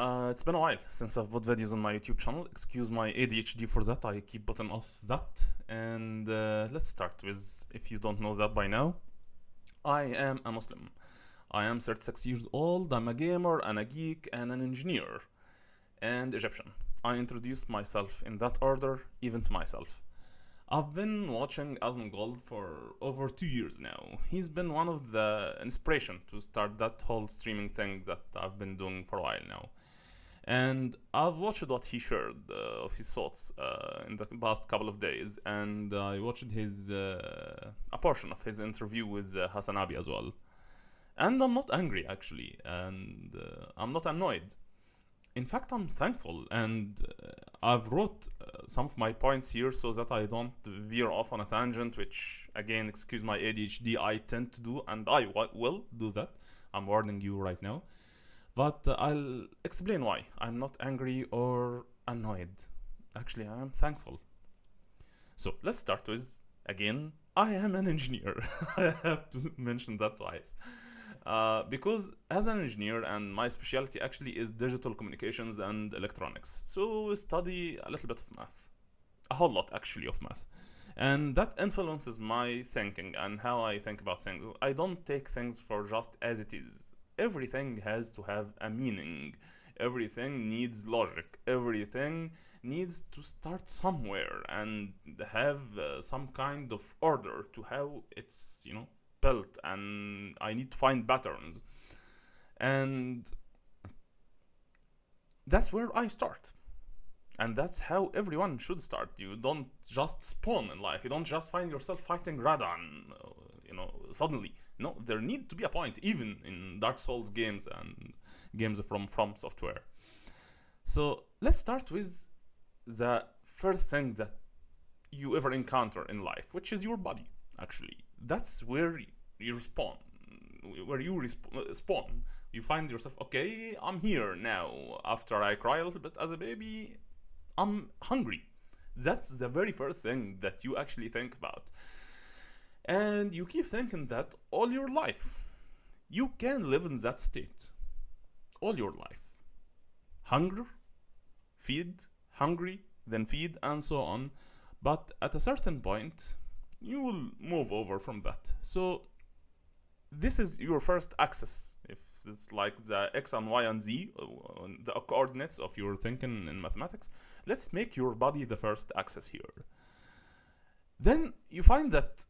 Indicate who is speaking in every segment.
Speaker 1: It's been a while since I've put videos on my YouTube channel. Excuse my ADHD for that, I keep putting off that. And let's start with, if you don't know that by now, I am a Muslim. I am 36 years old, I'm a gamer and a geek and an engineer. And Egyptian. I introduced myself in that order, even to myself. I've been watching ASMONGOLD for over 2 years now. He's been one of the inspiration to start that whole streaming thing that I've been doing for a while now. And I've watched what he shared of his thoughts in the past couple of days, and I watched his a portion of his interview with Hassan Abi as well. And I'm not angry actually, and I'm not annoyed. In fact, I'm thankful, and I've wrote some of my points here so that I don't veer off on a tangent, which, again, excuse my ADHD, I tend to do, and I will do that. I'm warning you right now. But I'll explain why. I'm not angry or annoyed. Actually, I am thankful. So let's start with, again, I am an engineer. I have to mention that twice. Because as an engineer, and my specialty actually is digital communications and electronics, so we study a little bit of math, a whole lot actually of math, and that influences my thinking and how I think about things. I don't take things for just as it is. Everything has to have a meaning. Everything needs logic. Everything needs to start somewhere and have some kind of order to how it's built, and I need to find patterns. And that's where I start. And that's how everyone should start. You don't just spawn in life. You don't just find yourself fighting Radan, suddenly. No, there need to be a point, even in Dark Souls games and games from Software. So let's start with the first thing that you ever encounter in life, which is your body. Actually, that's where you spawn. Where you spawn, you find yourself. Okay, I'm here now. After I cry a little bit as a baby, I'm hungry. That's the very first thing that you actually think about, and you keep thinking that all your life. You can live in that state all your life. Hunger, feed, hungry, then feed, and so on. But at a certain point, you will move over from that. So this is your first axis. If it's like the x and y and z, the coordinates of your thinking in mathematics, let's make your body the first axis here. Then you find that,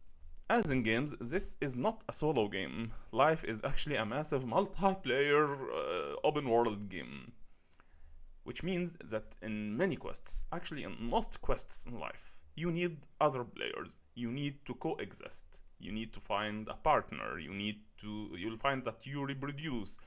Speaker 1: as in games, this is not a solo game. Life is actually a massive multiplayer open world game. Which means that in many quests, actually in most quests in life, you need other players. You need to coexist. You need to find a partner. You'll find that you reproduce.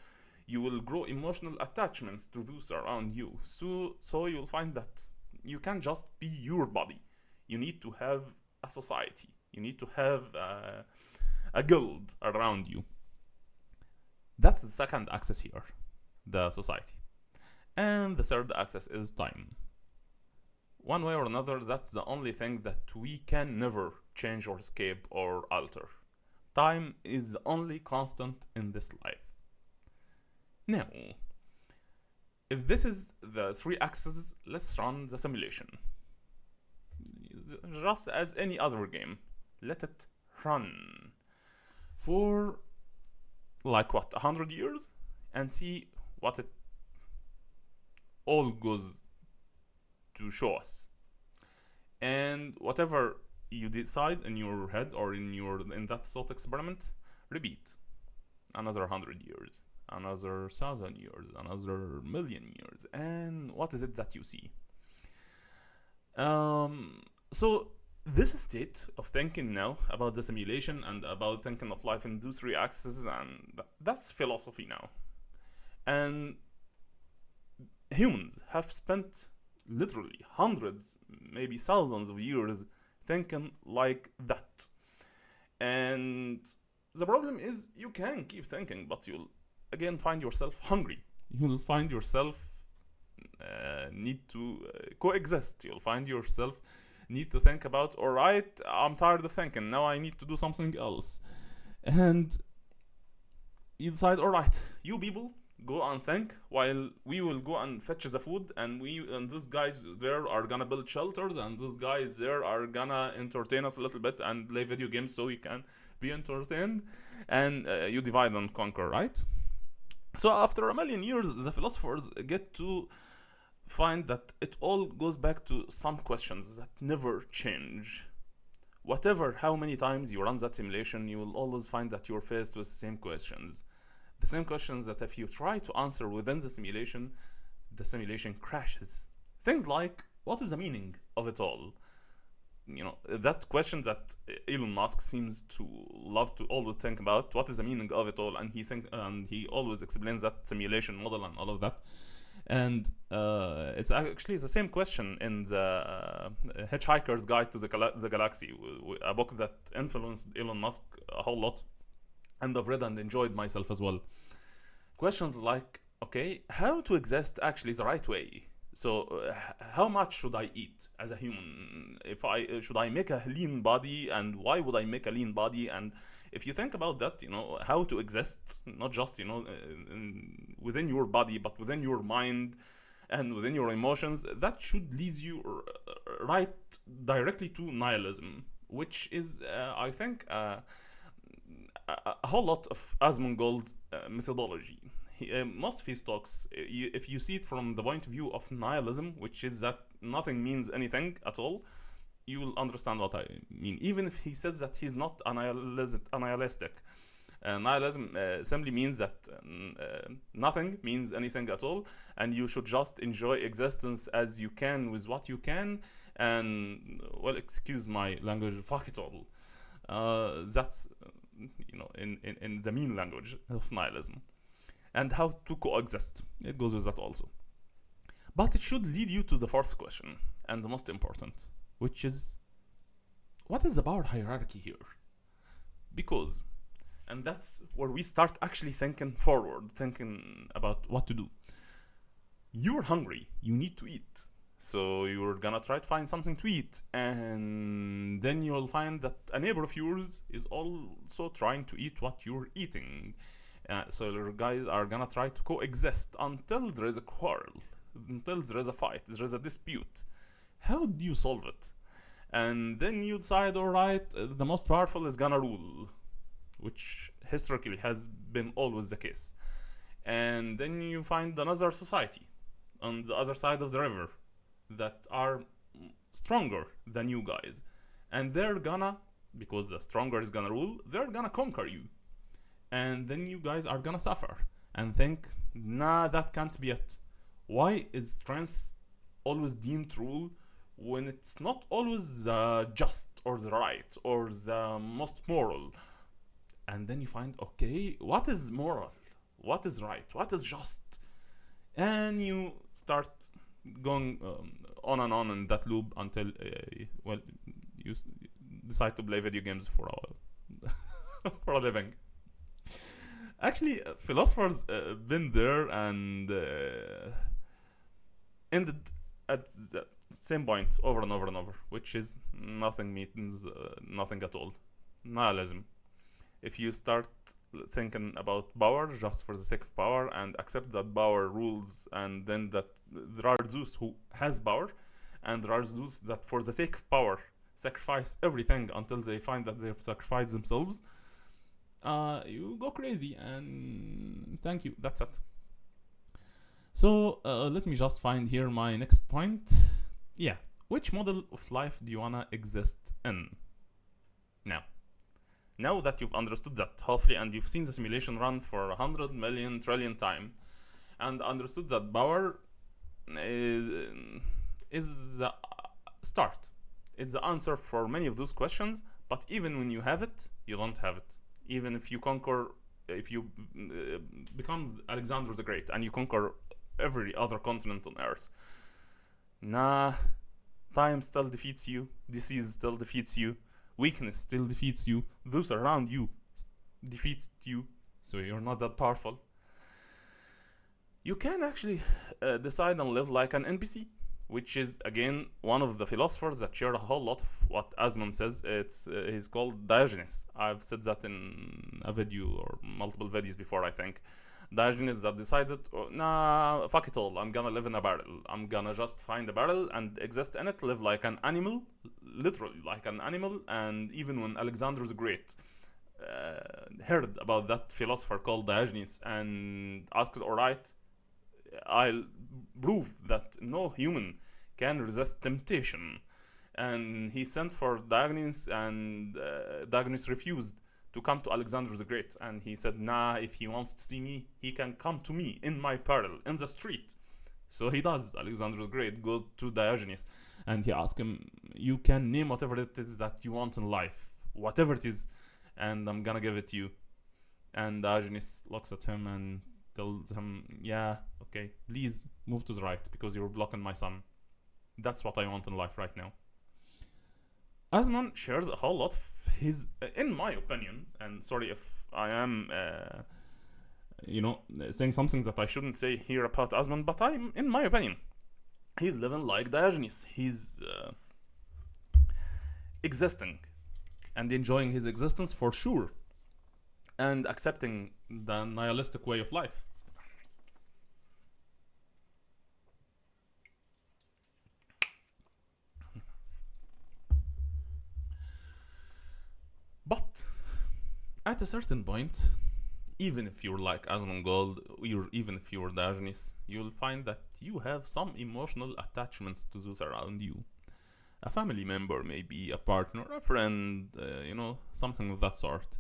Speaker 1: You will grow emotional attachments to those around you. So you'll find that you can't just be your body. You need to have a society. You need to have a guild around you. That's the second axis here, the society. And the third axis is time. One way or another, that's the only thing that we can never change or escape or alter. Time is the only constant in this life. Now, if this is the three axes, let's run the simulation. Just as any other game, let it run for like 100 years, and see what it all goes to show us. And whatever you decide in your head or in that thought experiment, repeat another 100 years, another 1,000 years, another million years, and what is it that you see? So this state of thinking now about the simulation and about thinking of life in those three axes, and that's philosophy now. And humans have spent literally hundreds, maybe thousands of years thinking like that. And the problem is you can keep thinking, but you'll again find yourself hungry. You'll find yourself need to coexist. You'll find yourself need to think about, all right, I'm tired of thinking, now I need to do something else. And you decide, all right, you people go and think while we will go and fetch the food, and those guys there are gonna build shelters, and those guys there are gonna entertain us a little bit and play video games so we can be entertained, and you divide and conquer, right? So after a million years, the philosophers get to find that it all goes back to some questions that never change. Whatever, how many times you run that simulation, you will always find that you're faced with the same questions. The same questions that if you try to answer within the simulation crashes. Things like, what is the meaning of it all? You know, that question that Elon Musk seems to love to always think about. What is the meaning of it all? And he always explains that simulation model and all of that. And it's actually the same question in the Hitchhiker's Guide to the Galaxy, a book that influenced Elon Musk a whole lot, and I've read and enjoyed myself as well. Questions like, okay, how to exist actually the right way? So, how much should I eat as a human? If I should I make a lean body, and why would I make a lean body? And if you think about that, you know, how to exist, not just, you know, within your body, but within your mind and within your emotions, that should lead you right directly to nihilism, which is, I think, a whole lot of Asmongold's methodology. Most of his talks, if you see it from the point of view of nihilism, which is that nothing means anything at all, you will understand what I mean. Even if he says that he's not nihilistic. Nihilism simply means that nothing means anything at all, and you should just enjoy existence as you can with what you can, and, well, excuse my language, fuck it all. That's, you know, in the mean language of nihilism. And how to coexist. It goes with that also. But it should lead you to the fourth question, and the most important, which is, what is the power hierarchy here? Because, and that's where we start actually thinking forward, thinking about what to do. You're hungry, you need to eat. So you're gonna try to find something to eat, and then you'll find that a neighbor of yours is also trying to eat what you're eating. So your guys are gonna try to coexist until there is a quarrel, until there is a fight, there is a dispute. How do you solve it? And then you decide, alright, the most powerful is gonna rule, which historically has been always the case. And then you find another society on the other side of the river that are stronger than you guys. And they're gonna, because the stronger is gonna rule, they're gonna conquer you. And then you guys are gonna suffer and think, nah, that can't be it. Why is strength always deemed rule when it's not always just or the right or the most moral? And then you find, okay, what is moral? What is right? What is just? And you start going on and on in that loop until, well, you decide to play video games for for a living. Actually, philosophers been there and ended at the same point over and over and over, which is nothing means nothing at all. Nihilism. If you start thinking about power just for the sake of power and accept that power rules, and then that there are those who has power, and there are those that for the sake of power sacrifice everything until they find that they've sacrificed themselves, you go crazy, and thank you, that's it. So let me just find here my next point. Yeah, which model of life do you wanna exist in? Now that you've understood that, hopefully, and you've seen the simulation run for 100 million trillion time, and understood that power is the start. It's the answer for many of those questions, but even when you have it, you don't have it. Even if you conquer, if you become Alexander the Great and you conquer every other continent on Earth, nah, time still defeats you, disease still defeats you, weakness still defeats you, those around you defeat you, so you're not that powerful. You can actually decide and live like an NPC, which is, again, one of the philosophers that share a whole lot of what Asmon says. He's called Diogenes. I've said that in a video or multiple videos before, I think. Diogenes that decided, oh, nah, fuck it all. I'm gonna live in a barrel. I'm gonna just find a barrel and exist in it, live like an animal, literally like an animal. And even when Alexander the Great heard about that philosopher called Diogenes and asked, alright, I'll prove that no human can resist temptation. And he sent for Diogenes, and Diogenes refused to come to Alexander the Great. And he said, nah, if he wants to see me, he can come to me in my peril, in the street. So he does. Alexander the Great goes to Diogenes and he asks him, you can name whatever it is that you want in life, whatever it is, and I'm gonna give it to you. And Diogenes looks at him and tells him, yeah, okay, please move to the right because you're blocking my sun. That's what I want in life right now. Asmon shares a whole lot of his, in my opinion, and sorry if I am, saying something that I shouldn't say here about Asmon, but in my opinion, he's living like Diogenes. He's existing and enjoying his existence for sure, and accepting the nihilistic way of life. But at a certain point, even if you're like Asmongold, or even if you're Diogenes, you'll find that you have some emotional attachments to those around you. A family member, maybe a partner, a friend, something of that sort.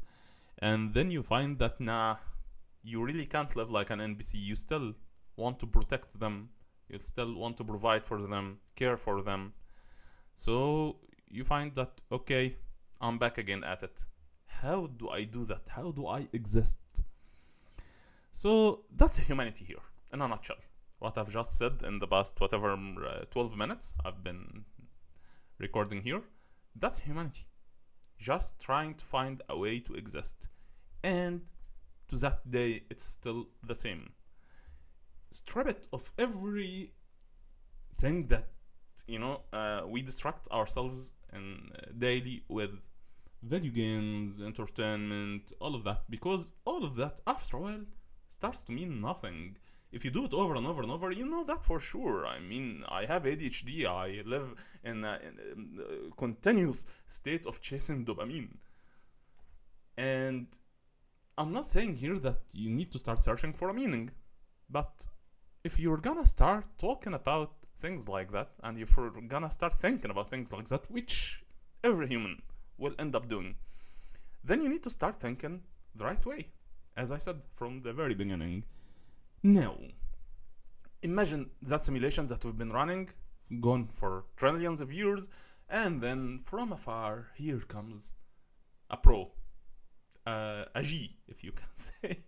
Speaker 1: And then you find that, nah, you really can't live like an NPC. You still want to protect them, you still want to provide for them, care for them. So you find that, okay, I'm back again at it. How do I do that? How do I exist? So that's humanity here, in a nutshell. What I've just said in the past, 12 minutes I've been recording here, that's humanity. Just trying to find a way to exist. And to that day, it's still the same. Strip it of everything that, we distract ourselves in daily with video games, entertainment, all of that, because all of that after a while starts to mean nothing. If you do it over and over and over, you know that for sure. I mean, I have ADHD. I live in a continuous state of chasing dopamine. And I'm not saying here that you need to start searching for a meaning, but if you're gonna start talking about things like that, and if you're gonna start thinking about things like that, which every human will end up doing, then you need to start thinking the right way, as I said from the very beginning. Now, imagine that simulation that we've been running, gone for trillions of years, and then from afar, here comes a pro, a G, if you can say.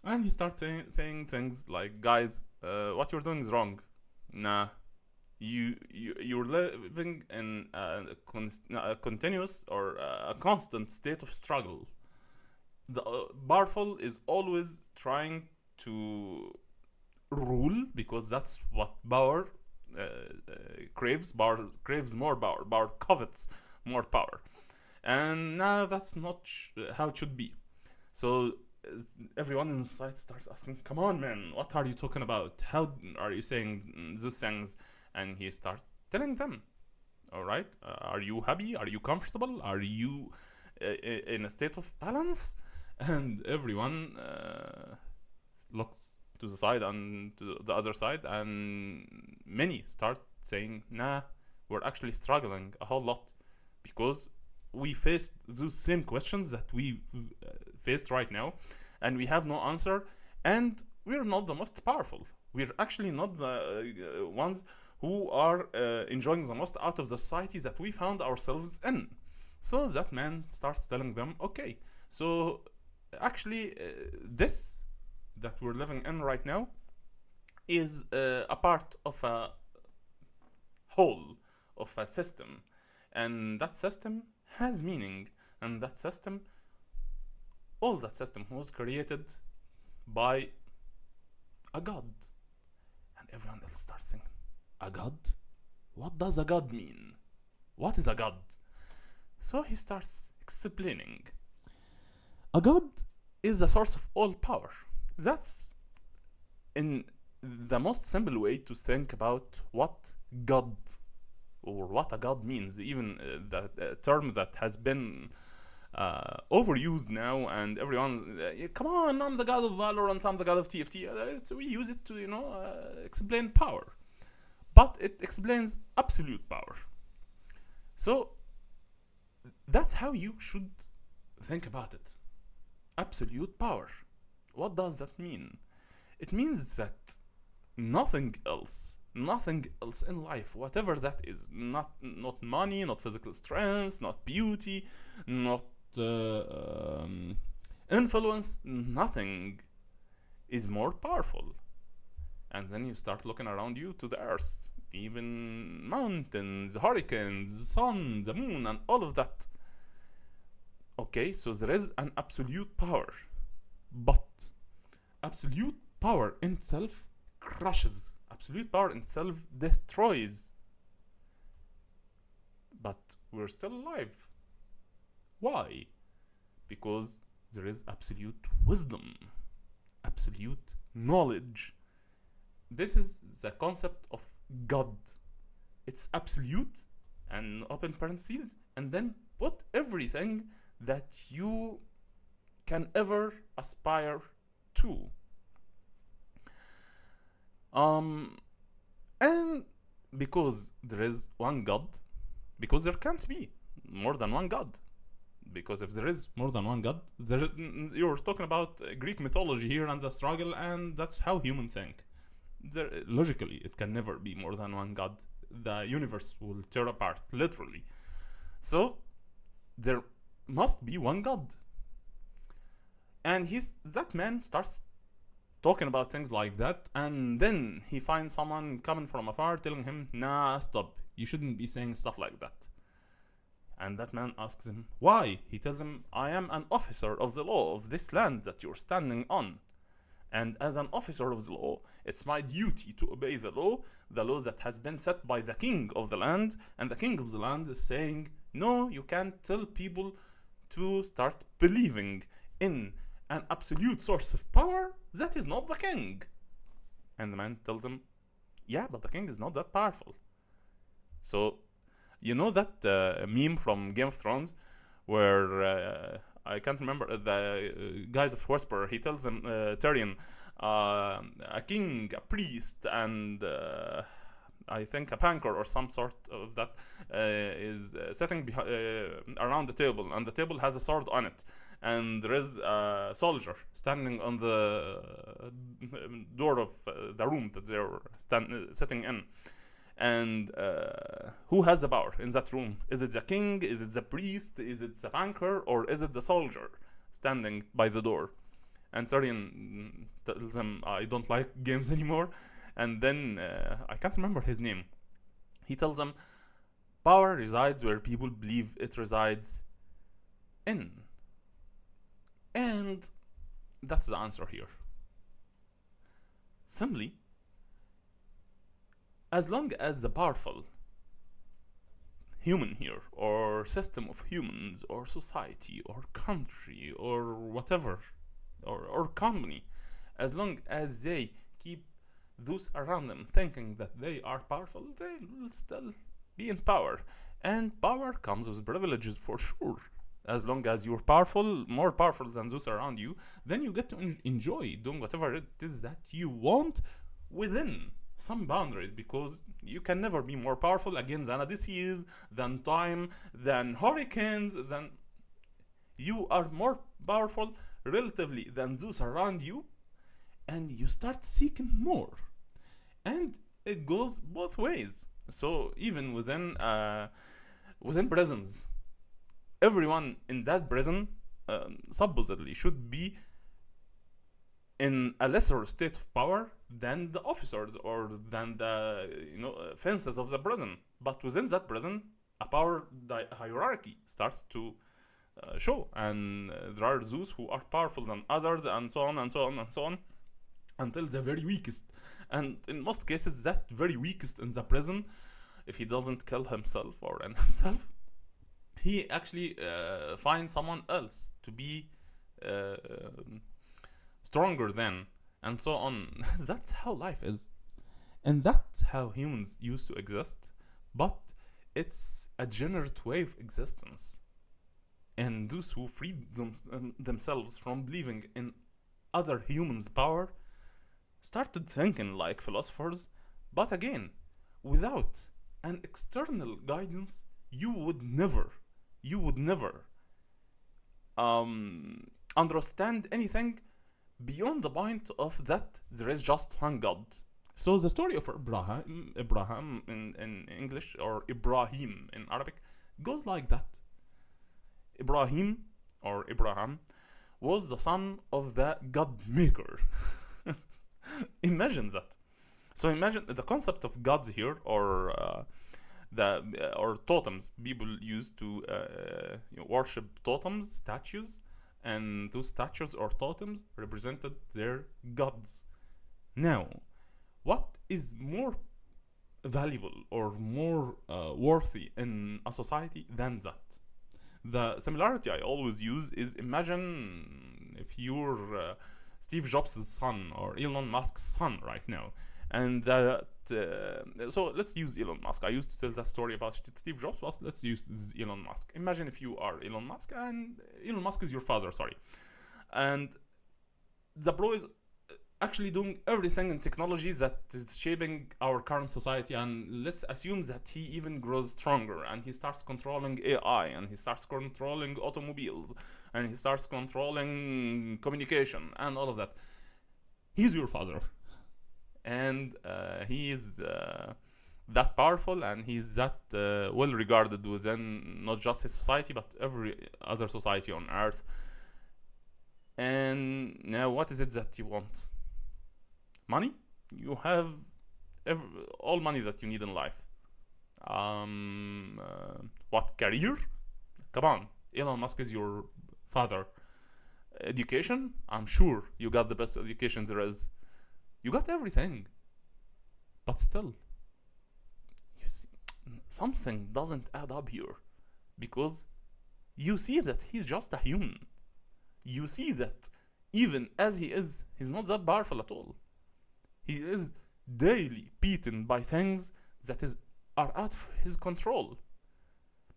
Speaker 1: And he starts saying things like, guys, what you're doing is wrong. Nah, you're living in a continuous or a constant state of struggle. The powerful is always trying to rule, because that's what power craves. Power craves more power. Power covets more power, and now that's not how it should be. So everyone in society starts asking, "Come on, man, what are you talking about? How are you saying those things?" And he starts telling them, "All right, are you happy? Are you comfortable? Are you in a state of balance?" And everyone looks to the side and to the other side, and many start saying, nah, we're actually struggling a whole lot, because we faced those same questions that we faced right now, and we have no answer, and we're not the most powerful. We're actually not the ones who are enjoying the most out of the societies that we found ourselves in. So that man starts telling them, okay, so actually this that we're living in right now is a part of a whole, of a system, and that system has meaning, and that system, all that system was created by a god. And everyone else starts saying, a god? What does a god mean? What is a god? So he starts explaining. A god is the source of all power. That's in the most simple way to think about what God or what a god means. Even that term that has been overused now, and everyone, come on, I'm the god of Valorant, I'm the god of TFT. So we use it to, explain power, but it explains absolute power. So that's how you should think about it. Absolute power. What does that mean? It means that nothing else in life, whatever that is, not money, not physical strength, not beauty, not influence, nothing is more powerful. And then you start looking around you to the earth, even mountains, hurricanes, sun, the moon, and all of that. Okay, so there is an absolute power, but absolute power in itself crushes. Absolute power in itself destroys. But we're still alive. Why? Because there is absolute wisdom, absolute knowledge. This is the concept of God. It's absolute, and open parentheses, and then put everything that you can ever aspire to. And because there is one God, because there can't be more than one God. Because if there is more than one God, you're talking about Greek mythology here and the struggle, and that's how humans think. Logically, it can never be more than one God. The universe will tear apart, literally. So, there must be one God. And that man starts talking about things like that, and then he finds someone coming from afar telling him, nah, stop, you shouldn't be saying stuff like that. And that man asks him, why? He tells him, I am an officer of the law of this land that you're standing on. And as an officer of the law, it's my duty to obey the law that has been set by the king of the land. And the king of the land is saying, no, you can't tell people to start believing in an absolute source of power that is not the king. And the man tells him, yeah, but the king is not that powerful. So, you know that meme from Game of Thrones where I can't remember the guys of Whisper. He tells him, Tyrion, a king, a priest, and I think a banker or some sort of that is sitting around the table, and the table has a sword on it, and there is a soldier standing on the door of the room that they're sitting in. And who has the power in that room? Is it the king? Is it the priest? Is it the banker? Or is it the soldier standing by the door? And Tyrion tells him, I don't like games anymore. And then, I can't remember his name. He tells him, power resides where people believe it resides in. And that's the answer here. Simply, as long as the powerful human here, or system of humans, or society, or country, or whatever, or company, as long as they keep those around them thinking that they are powerful, they will still be in power. And power comes with privileges for sure. As long as you're powerful, more powerful than those around you, then you get to enjoy doing whatever it is that you want within some boundaries, because you can never be more powerful again than a disease, than time, than hurricanes, than you are more powerful relatively than those around you, and you start seeking more. And it goes both ways. So even within prisons, everyone in that prison supposedly should be in a lesser state of power than the officers or than the fences of the prison. But within that prison, a power hierarchy starts to show, and there are those who are powerful than others, and so on and so on and so on, until the very weakest. And in most cases, that very weakest in the prison, if he doesn't kill himself or end himself, he actually finds someone else to be stronger than, and so on. That's how life is. And that's how humans used to exist. But it's a generate way of existence. And those who freed themselves from believing in other humans' power started thinking like philosophers, but again, without an external guidance, you would never understand anything beyond the point of that there is just one God. So the story of Ibrahim in English, or Ibrahim in Arabic, goes like that. Ibrahim, or Abraham, was the son of the God maker. Imagine that. So imagine the concept of gods here, or totems. People used to worship totems, statues, and those statues or totems represented their gods. Now, what is more valuable or more worthy in a society than that? The similarity I always use is, imagine if you're Steve Jobs' son or Elon Musk's son right now, and that. So let's use Elon Musk. I used to tell that story about Steve Jobs, but let's use Elon Musk. Imagine if you are Elon Musk and Elon Musk is your father, sorry, and the bro is actually doing everything in technology that is shaping our current society, and let's assume that he even grows stronger and he starts controlling AI, and he starts controlling automobiles, and he starts controlling communication and all of that. He's your father, and he is that powerful, and he's that well regarded within not just his society but every other society on earth. And now, what is it that you want? Money? You have all money that you need in life. What, career? Come on, Elon Musk is your father. Education? I'm sure you got the best education there is. You got everything. But still, you see, something doesn't add up here. Because you see that he's just a human. You see that even as he is, he's not that powerful at all. He is daily beaten by things that are out of his control.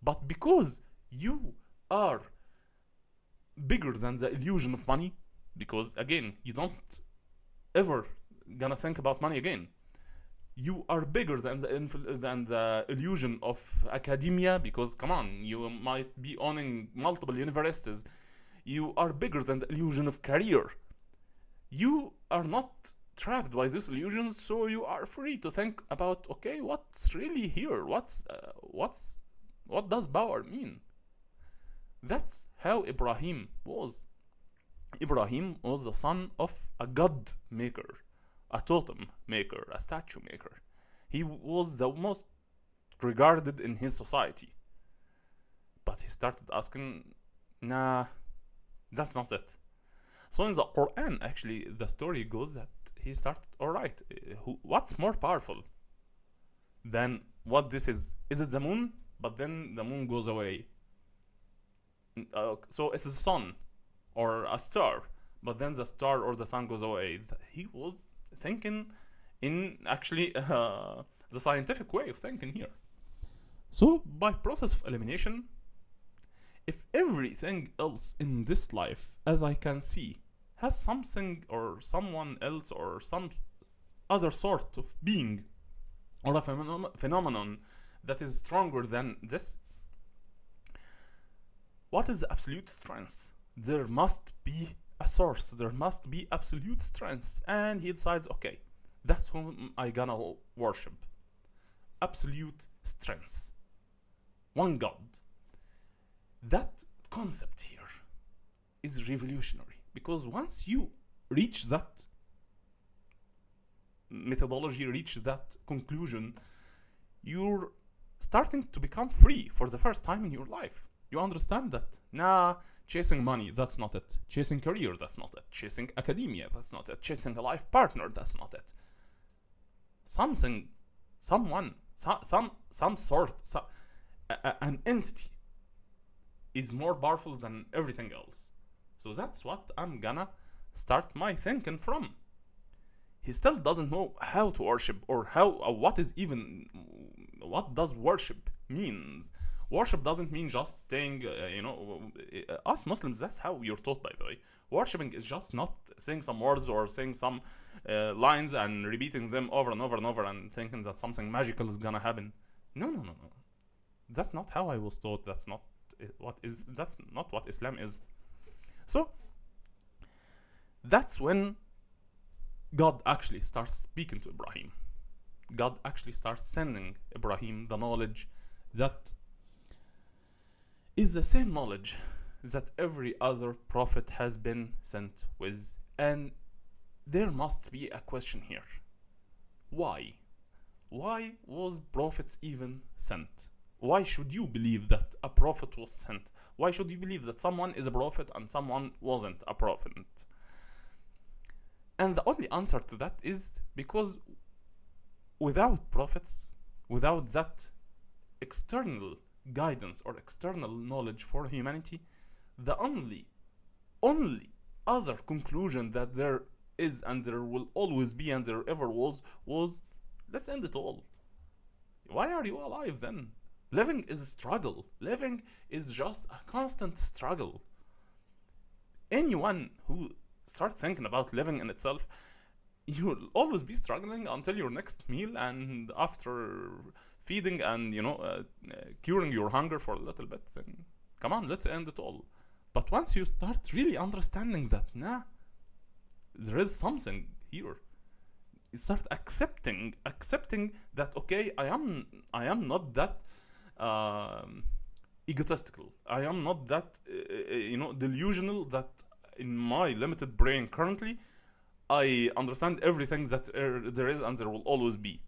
Speaker 1: But because you are bigger than the illusion of money, because again, you don't ever gonna think about money again. You are bigger than the illusion of academia, because come on, you might be owning multiple universities. You are bigger than the illusion of career. You are not trapped by these illusions, so you are free to think about, okay, what's really here? What does power mean? That's how Ibrahim was. Ibrahim was the son of a god maker, a totem maker, a statue maker. He was the most regarded in his society. But he started asking, nah, that's not it. So in the Quran, actually, the story goes that he started, alright, what's more powerful than what this is? Is it the moon? But then the moon goes away. So it's the sun or a star, but then the star or the sun goes away. He was thinking in actually the scientific way of thinking here. So by process of elimination, if everything else in this life, as I can see, has something or someone else or some other sort of being or a phenomenon that is stronger than this, what is absolute strength? There must be a source, there must be absolute strength. And he decides, okay, that's whom I gonna worship. Absolute strength. One God. That concept here is revolutionary, because once you reach that methodology, reach that conclusion, you're starting to become free for the first time in your life. You understand that, chasing money, that's not it. Chasing career, that's not it. Chasing academia, that's not it. Chasing a life partner, that's not it. Something, someone, some sort, an entity is more powerful than everything else. So that's what I'm gonna start my thinking from. He still doesn't know how to worship, or how what is even, what does worship means. Worship doesn't mean just staying, us Muslims, that's how you're taught, by the way. Worshipping is just not saying some words or saying some lines and repeating them over and over and over and thinking that something magical is gonna happen. No, no, no, no. That's not how I was taught. That's not what Islam is. So that's when God actually starts speaking to Ibrahim. God actually starts sending Ibrahim the knowledge that is the same knowledge that every other prophet has been sent with. And there must be a question here. Why? Why was prophets even sent? Why should you believe that a prophet was sent? Why should you believe that someone is a prophet and someone wasn't a prophet? And the only answer to that is because without prophets, without that external guidance or external knowledge for humanity, the only other conclusion that there is and there will always be and there ever was let's end it all. Why are you alive then? Living is a struggle. Living is just a constant struggle. Anyone who start thinking about living in itself, you will always be struggling until your next meal, and after feeding and curing your hunger for a little bit, then come on, let's end it all. But once you start really understanding that, there is something here, you start accepting that, okay, I am not that egotistical. I am not that delusional that in my limited brain currently I understand everything that there is and there will always be.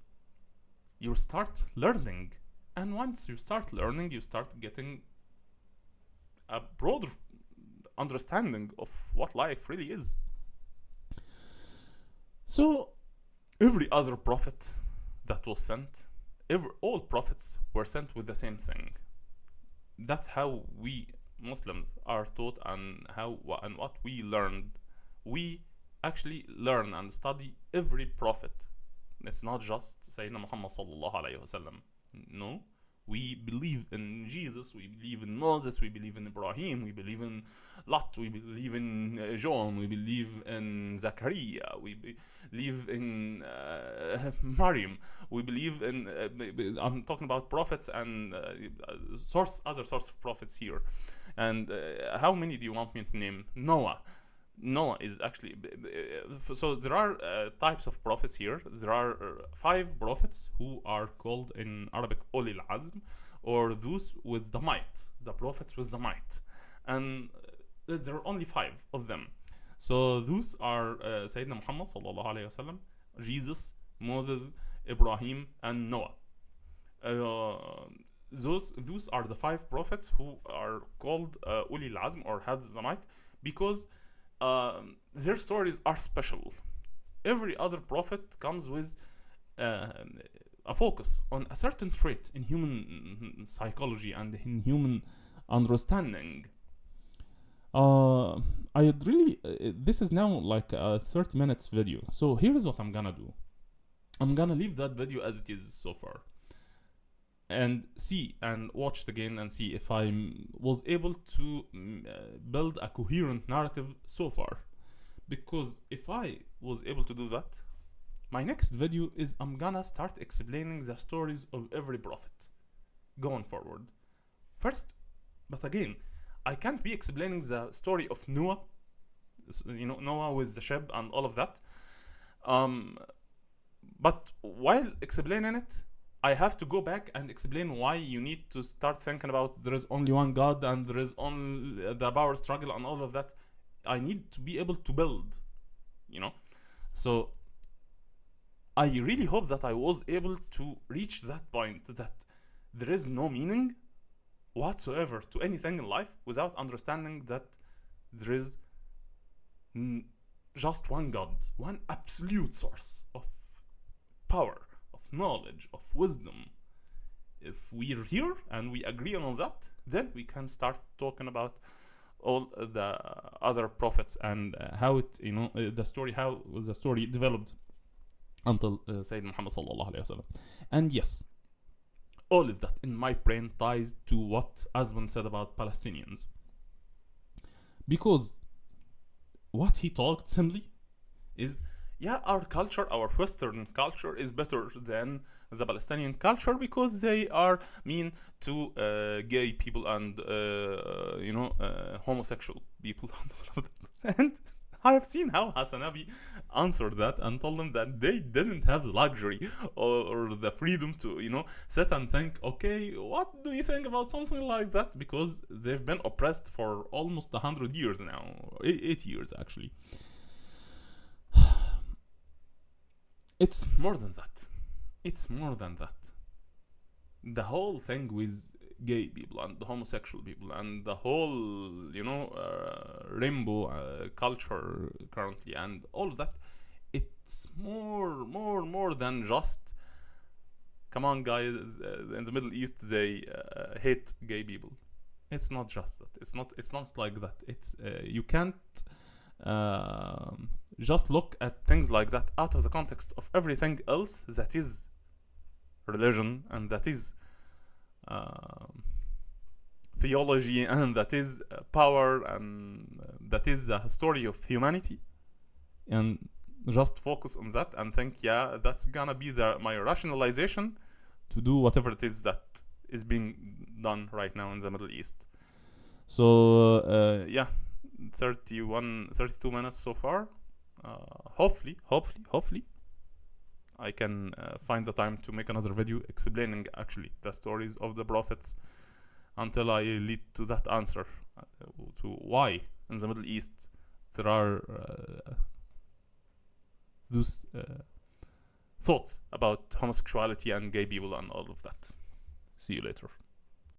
Speaker 1: You start learning, and once you start learning, you start getting a broader understanding of what life really is. So every other prophet that was sent, all prophets were sent with the same thing. That's how we Muslims are taught, and what we learned. We actually learn and study every prophet. It's not just Sayyidina Muhammad sallallahu alayhi wasallam. No, we believe in Jesus, we believe in Moses, we believe in Ibrahim, we believe in Lot, we believe in John, we believe in Zachariah, we believe in Maryam, we believe in I'm talking about prophets and other source of prophets here. And how many do you want me to name? Noah is actually, so there are types of prophets here. There are 5 prophets who are called in Arabic Ulil Azm, or those with the might, the prophets with the might. And there are only 5 of them. So those are Sayyidina Muhammad sallallahu alayhi wasallam, Jesus, Moses, Ibrahim, and Noah. Those are the 5 prophets who are called Ulil Azm, or had the might, because their stories are special. Every other prophet comes with a focus on a certain trait in human psychology and in human understanding. I'd really this is now like a 30 minutes video, so here's what I'm gonna do. I'm gonna leave that video as it is so far, and see and watch it again and see if I was able to build a coherent narrative so far. Because if I was able to do that, my next video is I'm gonna start explaining the stories of every prophet going forward. First, but again, I can't be explaining the story of Noah, Noah with the ship and all of that. But while explaining it, I have to go back and explain why you need to start thinking about there is only one God and there is only the power struggle and all of that. I need to be able to build, So I really hope that I was able to reach that point, that there is no meaning whatsoever to anything in life without understanding that there is just one God, one absolute source of power, of knowledge, of wisdom. If we're here and we agree on all that, then we can start talking about all the other prophets, and how it, the story, how the story developed until Sayyidina Muhammad sallallahu alaihi wasallam. And yes, all of that in my brain ties to what Asman said about Palestinians, because what he talked simply is, yeah, our culture, our Western culture, is better than the Palestinian culture because they are mean to gay people and homosexual people. And I have seen how Hassanabi answered that and told them that they didn't have the luxury or the freedom to, sit and think, okay, what do you think about something like that? Because they've been oppressed for almost 100 years now, 8 years actually. It's more than that. It's more than that. The whole thing with gay people and homosexual people and the whole, rainbow culture currently and all of that, it's more than just, come on guys, in the Middle East they hate gay people. It's not just that. It's not like that. It's you can't just look at things like that out of the context of everything else that is religion, and that is theology, and that is power, and that is the story of humanity, and just focus on that and think, yeah, that's gonna be my rationalization to do whatever it is that is being done right now in the Middle East. So yeah, 32 minutes so far. Hopefully I can find the time to make another video explaining actually the stories of the prophets until I lead to that answer to why in the Middle East there are those thoughts about homosexuality and gay people and all of that. See you later.